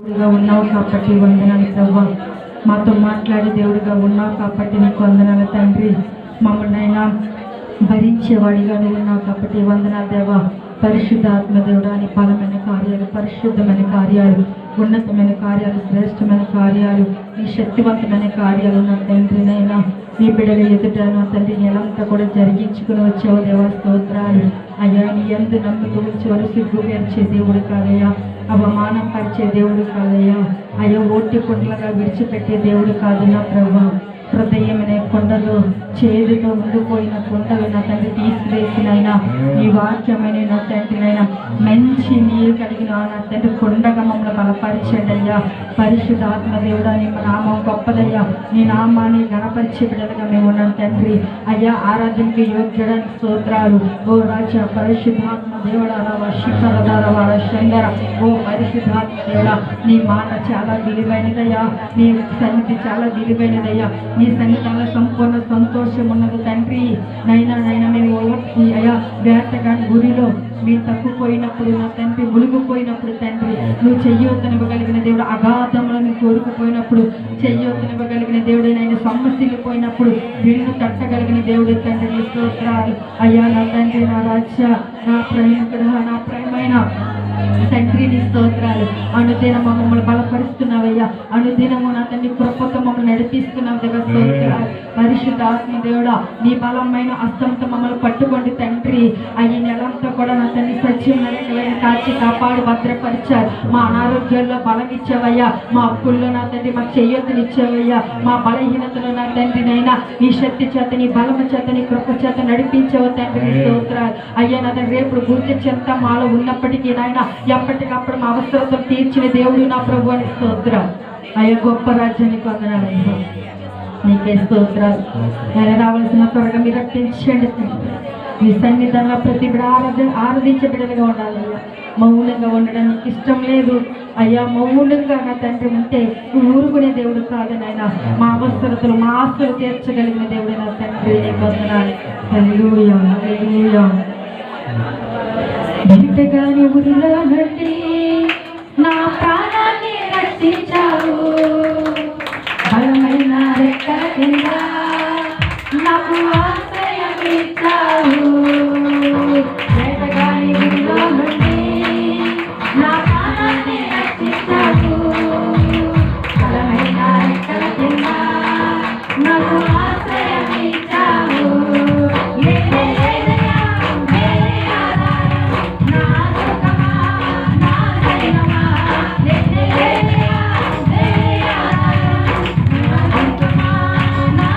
దేవుడిగా ఉన్నావు కాబట్టి వందనాలు ప్రభా. మాతో మాట్లాడే దేవుడిగా ఉన్నావు కాబట్టి నీకు వందనాలు తండ్రి. మమ్మల్ని అయినా భరించేవాడిగా నువ్వు ఉన్నావు కాబట్టి వందనాలు దేవా. పరిశుద్ధాత్మ దేవుడా, నీ బలమైన కార్యాలు, పరిశుద్ధమైన కార్యాలు, ఉన్నతమైన కార్యాలు, శ్రేష్టమైన కార్యాలు, నీ శక్తివంతమైన కార్యాలు నా తండ్రినైనా నీ బిడ్డల ఎదుట నా తండ్రి నెలంతా కూడా జరిగించుకుని వచ్చావు దేవా. స్తోత్రాలు అయ్యా. నీ ఎందు నమ్మకం ఉంచి వారు సిగ్గు పేర్చే దేవుడు కాదయ్యా, అవమానం పరిచే దేవుడు కాదయ్యా. అయ్యా ఓటి కుండలుగా విడిచిపెట్టే దేవుడు కాదు నా ప్రభా. హృదయం అనే కొండలు చేదుతో ఉండిపోయిన కొండలు నా తండ్రి తీసివేసినైనా నీ వాక్యమైన నా తండ్రినైనా మంచి నీరు కలిగిన నా తండ్రి కొండగా మమ్మల్ని బలపరిచండి అయ్యా. పరిశుద్ధాత్మ దేవుడా, నీ నామం గొప్పదయ్యా. నీ నామాన్ని గణపరిచే బిడ్డలుగా మేము ఉన్నాం తండ్రి. అయ్యా ఆరాధనకి యోగ్యుడానికి స్తోత్రాలు. ఓ రాజా పరిశుద్ధాత్మ దేవుడా, రావా శిఖరధార వాడ శంకర. ఓ పరిశుద్ధాత్మ దేవుడా, నీ మాట చాలా విలువైనదయ్యా, నీ సన్నిధి చాలా విలువైనదయ్యా. నీ సన్నిధిలో సంపూర్ణ సంతోషం ఉన్నది తండ్రి. నైనా మేము అయ్యా వేటగాని గురిలో మీరు తప్పుపోయినప్పుడు నా తండ్రి, మునిగిపోయినప్పుడు తండ్రి నువ్వు చెయ్యొద్దనివ్వగలిగిన దేవుడు, అగాధంలో నువ్వు కోరుకుపోయినప్పుడు చెయ్యొద్దనివ్వగలిగిన దేవుడు, నేను సొమ్మసిల్లిపోయినప్పుడు విన్ను తట్టగలిగిన దేవుడు తండ్రి. నీ స్తోత్రాలు అయ్యా. నా తండ్రి, నా రాజ్య, నా ప్రేమికుడు, నా ప్రేమైన తండ్రి నీ స్తోత్రాలు. అనుదినము మమ్మల్ని బలపరుస్తున్నావయ్యా. అనుదినము నా తండ్రి కృపతో మమ్మల్ని నడిపిస్తున్నావు దగ్గర స్తోత్రాలు. పరిశుద్ధాత్మ దేవుడా, నీ బలమైన హస్తంతో మమ్మల్ని పట్టుకోండి తండ్రి. అయ్యి నెలంతా కూడా నా తండ్రి సత్యం నరకలైన కాచి కాపాడు భద్రపరిచారు. మా అనారోగ్యాల్లో బలం ఇచ్చావయ్యా, మా అప్పుల్లో నా తండ్రి మాకు చెయ్యొత్తులు ఇచ్చావయ్యా. మా బలహీనతలో నా తండ్రినైనా నీ శక్తి చేత, నీ బలము చేత, నీ కృప చేత నడిపించావు తండ్రి. స్తోత్రాలు అయ్యా. నా తండ్రి రేపు గుర్తు చెంత మాలో ఉన్నప్పటికీ నాయన ఎప్పటికప్పుడు మా అవసరతలు తీర్చిన దేవుడు నా ప్రభు అని స్తోత్రం అయ్యా. గొప్ప రాజ్యానికి వందనాలు, నీకే స్తోత్రాలు. నేను రావాల్సిన త్వరగా మీరు రప్పించండి మీ సన్నిధంగా ప్రతి బిడ్డ ఆరాధించే బిడ్డలుగా ఉండాలయ్యా. మౌనంగా ఉండడం నీకు ఇష్టం లేదు అయ్యా. మౌనంగా నా తండ్రి ఉంటే నువ్వు ఊరుకునే దేవుడు కాదు నాయన. మా అవసరతలు, మా ఆస్తులు తీర్చగలిగిన దేవుడు నా తండ్రి, నీకు వందనాలు. హల్లెలూయా, హల్లెలూయా. బిడ్డగాని ఊరిలో నుండి నా ప్రాణాన్ని రక్షించావు, బలమైన రెక్కల కింద నాకు ఆశ్రయం ఇచ్చావు. బిడ్డగాని ఊరిలో నుండి నా ప్రాణాన్ని రక్షించావు, బలమైన రెక్కల కింద నాకు ఆశ్రయం ఇచ్చావు. నా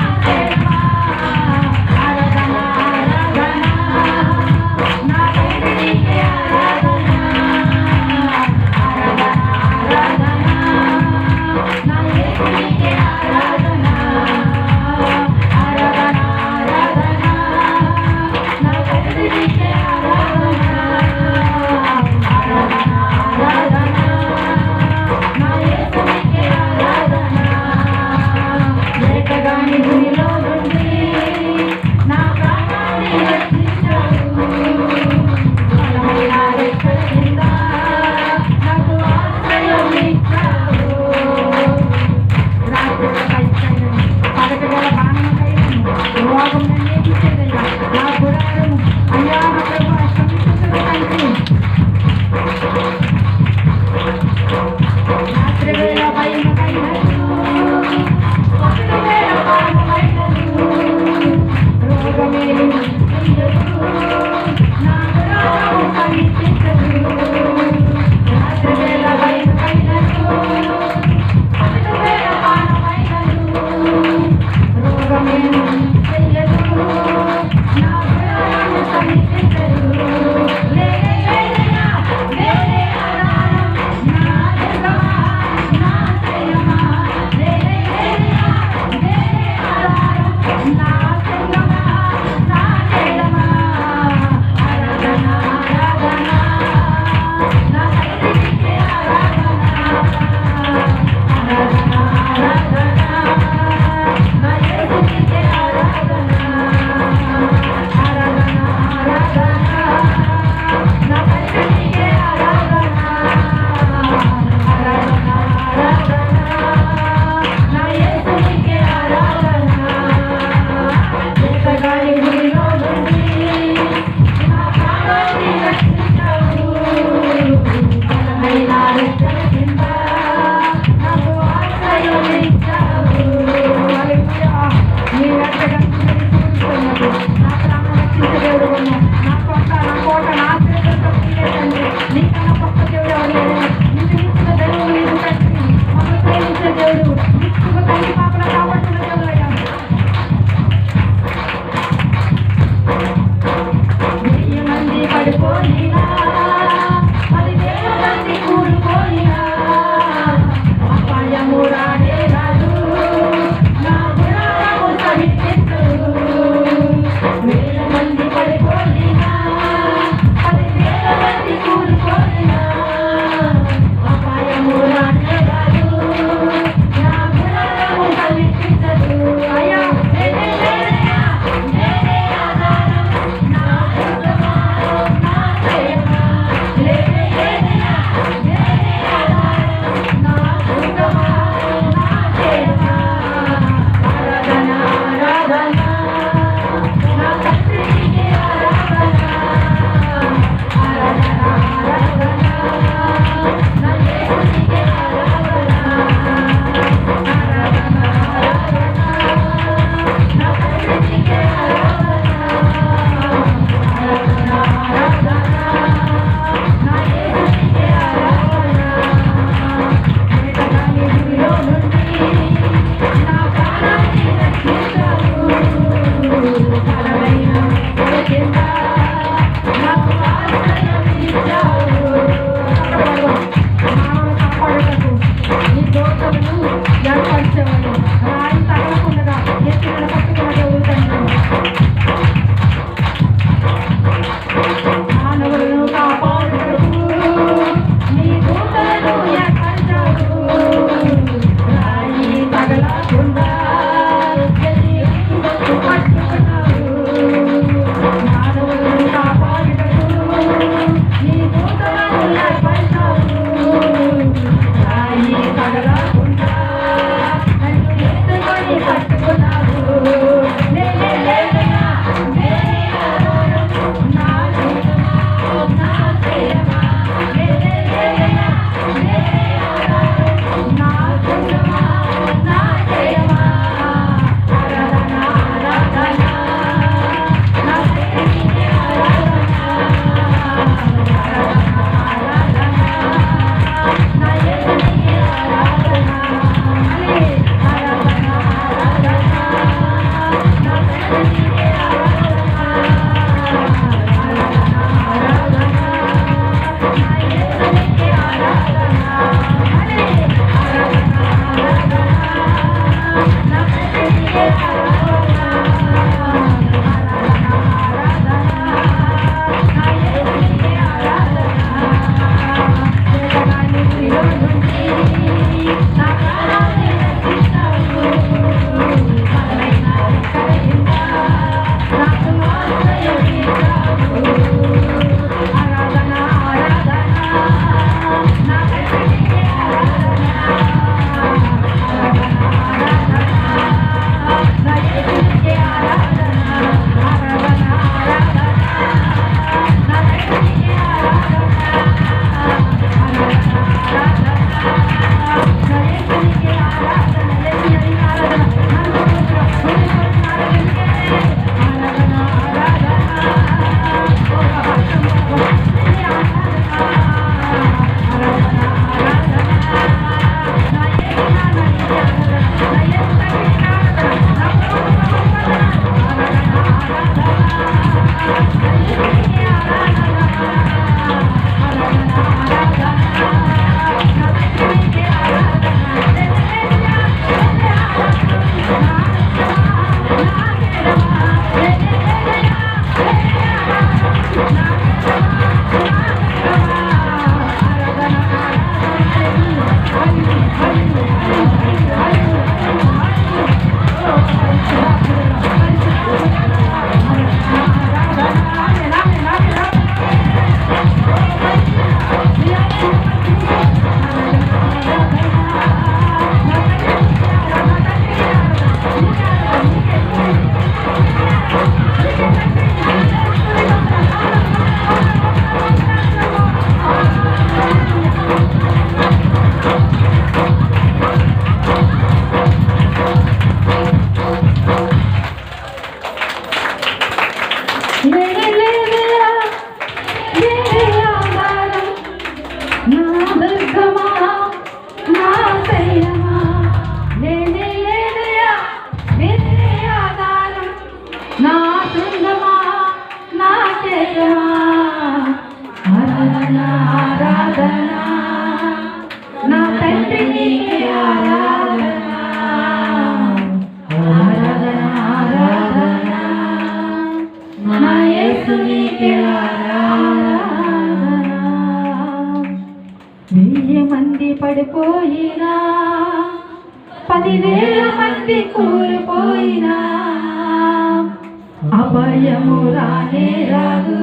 పడిపోయినా 10,000 మంది కూలిపోయినా అభయము రానే రాదు,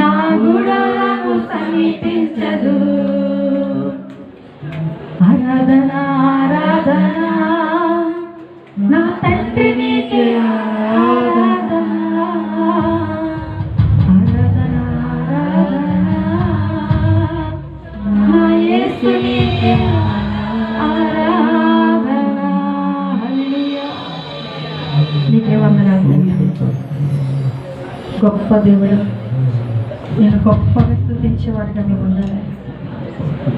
నా గుడారము సమీపించదు. ఆరాధన ఆరాధన నా తండ్రి నీకే ఆరాధన, ఆరాధన ఆరాధన నా యేసు ఆరాధన. హల్లెలూయా. నీకే వందనాలు తండ్రి. గొప్ప దేవుడు, నేను గొప్పగా స్తుతించేవాడిగా మేము ఉండాలి.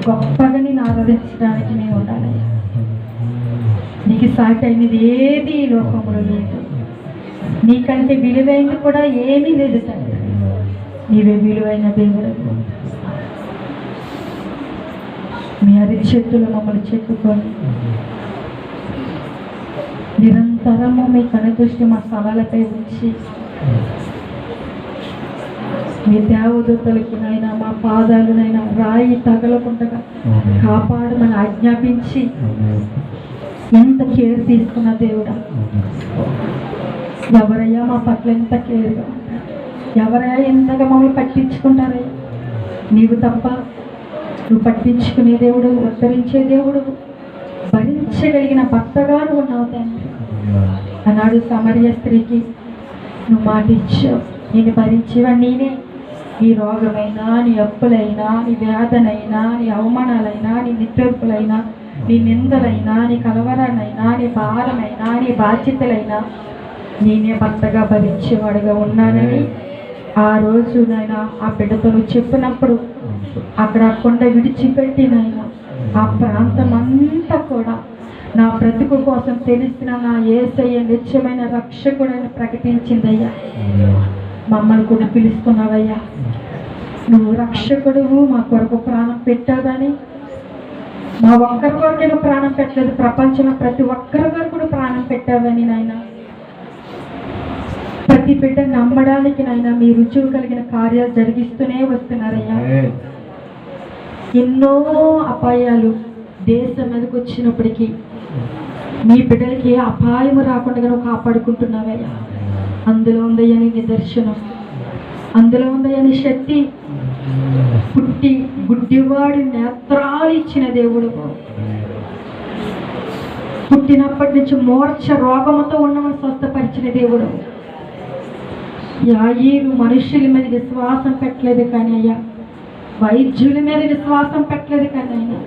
గొప్పగా నేను ఆరాధించడానికి మేము ఉండాలి. నీకు సాటి అయినది ఏది ఈ లోకంలో లేదు. నీకంటే విలువైనది కూడా ఏమీ లేదు తండ్రి. నీవే విలువైన దేవుడు. మీ అరిచేతులు మమ్మల్ని చెక్కుకొని నిరంతరము మీ కనుదృష్టి మా స్థలాలపై ఉంచి మీ దేవదూతలకు నైనా మా పాదాలునైనా రాయి తగలకుండా కాపాడమని ఆజ్ఞాపించి ఎంత కేర్ తీసుకున్న దేవుడా. ఎవరయ్యా మా పట్ల ఎంత కేర్గా, ఎవరయ్యా ఎంతగా మమ్మల్ని పట్టించుకుంటారయ్యా. నీవు తప్ప. నువ్వు పట్టించుకునే దేవుడు, ఉద్ధరించే దేవుడు, భరించగలిగిన భర్తగా నువ్వు ఉన్నావు తండ్రి. ఆనాడు సమరయ స్త్రీకి నువ్వు మాట ఇచ్చావు, నేను భరించేవాడు నేనే. నీ రోగమైనా, నీ అప్పులైనా, నీ వేదనైనా, నీ అవమానాలైనా, నీ నిట్టూర్పులైనా, నీ నిందలైనా, నీ కలవరానైనా, నీ భారమైనా, నీ బాధ్యతలైనా నేనే భర్తగా భరించేవాడుగా ఉన్నానని ఆ రోజు నాయన ఆ బిడ్డతో చెప్పినప్పుడు అక్కడ కొండ విడిచిపెట్టి నాయన ఆ ప్రాంతం అంతా కూడా నా బ్రతుకు కోసం తెలిసిన నా యేసయ్య నిత్యమైన రక్షకుడని ప్రకటించిందయ్యా. మమ్మల్ని కూడా పిలుస్తున్నావయ్యా. నువ్వు రక్షకుడువు, మా కొరకు ప్రాణం పెట్టావని. మా ఒక్కరి కొరకు నువ్వు ప్రాణం పెట్టలేదు, ప్రపంచంలో ప్రతి ఒక్కరి కొరకు కూడా ప్రాణం పెట్టావని నాయన. ప్రతి బిడ్డ నమ్మడానికి నాయన మీ రుజువు కలిగిన కార్యాలు జరిగిస్తూనే వస్తున్నారయ్యా. ఎన్నో అపాయాలు దేశం మీదకి వచ్చినప్పటికీ మీ బిడ్డలకి ఏ అపాయము రాకుండా నువ్వు కాపాడుకుంటున్నావయ్యా. అందులో ఉందయ్యా నీ నిదర్శనం, అందులో ఉందయ్యా నీ శక్తి. పుట్టి గుడ్డివాడి నేత్రాలు ఇచ్చిన దేవుడు, పుట్టినప్పటి నుంచి మూర్ఛ రోగముతో ఉన్నవాడు స్వస్థపరిచిన దేవుడు. యాయీరు మనుషుల మీద విశ్వాసం పెట్టలేదు కానీ అయ్యా, వైద్యుల మీద విశ్వాసం పెట్టలేదు కానీ అయ్యా,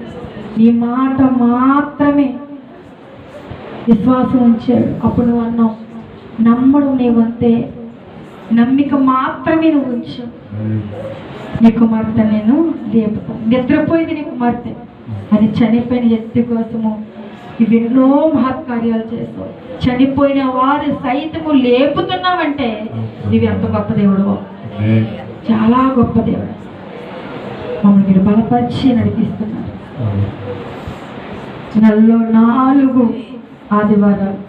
నీ మాట మాత్రమే విశ్వాసం ఉంచాడు. అప్పుడు నువ్వు అన్నావు, నమ్మడం నీ వంతే, నమ్మిక మాత్రమే నువ్వు ఉంచు. నీ కుమార్తె నేను లేపుతాను. నిద్రపోయింది నీ కుమార్తె అని చనిపోయిన ఎత్తి కోసము ఇవెన్నో మహత్కార్యాలు చేస్తావు. చనిపోయిన వారు సైతము లేపుతున్నావంటే ఇవి ఎంత గొప్ప దేవుడు, చాలా గొప్ప దేవుడు. మమ్మల్ని మీరు బలపరిచి నడిపిస్తున్నారు. నెలలో 4 ఆదివారాలు,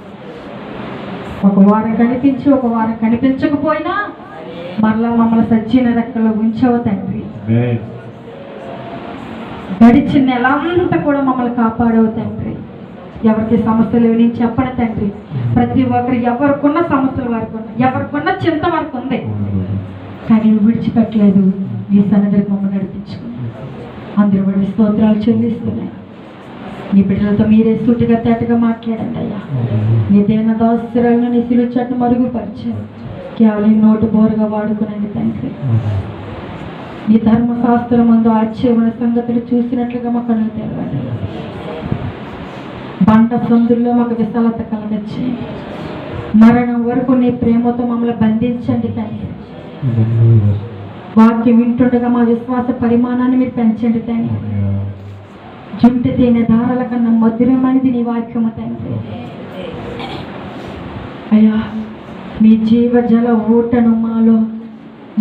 ఒక వారం కనిపించి ఒక వారం కనిపించకపోయినా మరలా మమ్మల్ని సజ్జీన రెక్కలో ఉంచావు తండ్రి. గడిచిన నెలంతా కూడా మమ్మల్ని కాపాడవు తండ్రి. ఎవరికి సమస్యలు లేవు నేను చెప్పను తండ్రి. ప్రతి ఒక్కరు ఎవరికున్న సమస్యలు వారికి ఉన్నాయి, ఎవరికున్న చింత వారికి ఉంది. కానీ నువ్వు విడిచిపెట్టలేదు. నీ సన్నిధికి మమ్మల్ని నడిపించుకున్నావు. అందరూ వాడి స్తోత్రాలు చెల్లిస్తున్నాయి. నీ బిడ్డలతో మీరే సూటిగా తేటగా మాట్లాడండి అయ్యా. నీ దేన దాస్తురాలను నీ సిలువ చెట్టు మరుగుపరిచారు. కేవలం నోటు బోరుగా వాడుకునండి తండ్రి. నీ ధర్మశాస్త్రం ముందు ఆశ్చర్యమైన సంగతులు చూసినట్లుగా మా కళ్ళు తెరవండి. బంట సందుల్లో మాకు విశాలత కలగచ్చి మరణం వరకు నీ ప్రేమతో మమ్మల్ని బంధించండి తండ్రి. వాక్యం వింటుండగా మా విశ్వాస పరిమాణాన్ని మీరు పెంచండి తండ్రి. జుంటి తేనె దారాల కన్నా మధురమైనది నీ వాక్యము తండ్రి. అయ్యా నీ జీవజల ఊటను మాలో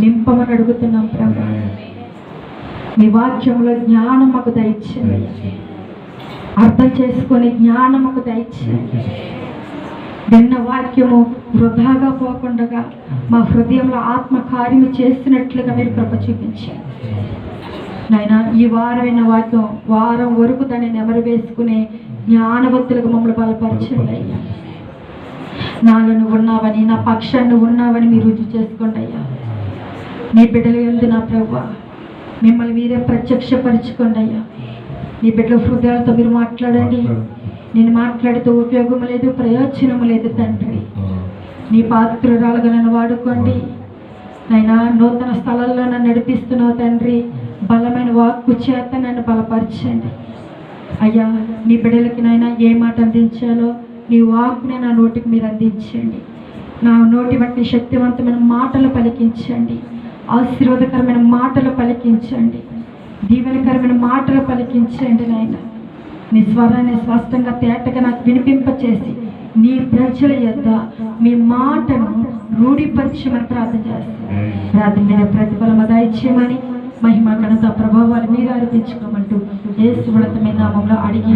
నింపమని అడుగుతున్నాం ప్రభు. నీ వాక్యంలో జ్ఞానం మాకు దయచేయండి, అర్థం చేసుకునే జ్ఞానం మాకు దయచేయండి. విన్న వాక్యము వృధాగా పోకుండా మా హృదయంలో ఆత్మ కార్యము చేస్తున్నట్లుగా మీరు కృప చూపించండి నాయన. ఈ వారం విన్న వాక్యం వారం వరకు దాన్ని నెమరు వేసుకునే జ్ఞానవంతులుగా మమ్మల్ని బలపరచండి అయ్యా. నాలో నువ్వు ఉన్నావని, నా పక్షాన్ని ఉన్నావని మీరు రుజువు చేసుకోండి అయ్యా. నీ బిడ్డలు ఎందు నా ప్రభువా మిమ్మల్ని మీరే ప్రత్యక్షపరచుకోండి అయ్యా. నీ బిడ్డల హృదయాలతో మీరు మాట్లాడండి. నేను మాట్లాడితే ఉపయోగం లేదు, ప్రయోజనం లేదు తండ్రి. నీ పాత్రురాలుగా నన్ను వాడుకోండి నైనా. నూతన స్థలాల్లో నన్ను నడిపిస్తున్నావు తండ్రి. బలమైన వాక్కు చేత నన్ను బలపరచండి. అయ్యా నీ బిడ్డలకి నాయన ఏ మాట అందించాలో నీ వాక్కుని నా నోటికి మీరు అందించండి. నా నోటి బట్టి శక్తివంతమైన మాటలు పలికించండి, ఆశీర్వాదకరమైన మాటలు పలికించండి, దీవెనకరమైన మాటలు పలికించండి నాయన. నీ స్వరాన్ని స్పష్టంగా తేటగా నాకు వినిపింపచేసి నీ ప్రజల యొద్ద మీ మాటను రూఢిపరచమని ప్రార్థన చేస్తాను. ప్రార్థన మీద ప్రతిఫలం దయచేయమని, మహిమ ఘనత ప్రభావాలు మీరు అర్పించుకోమంటూ యేసు ఉన్నతమైన నామములో అడిగి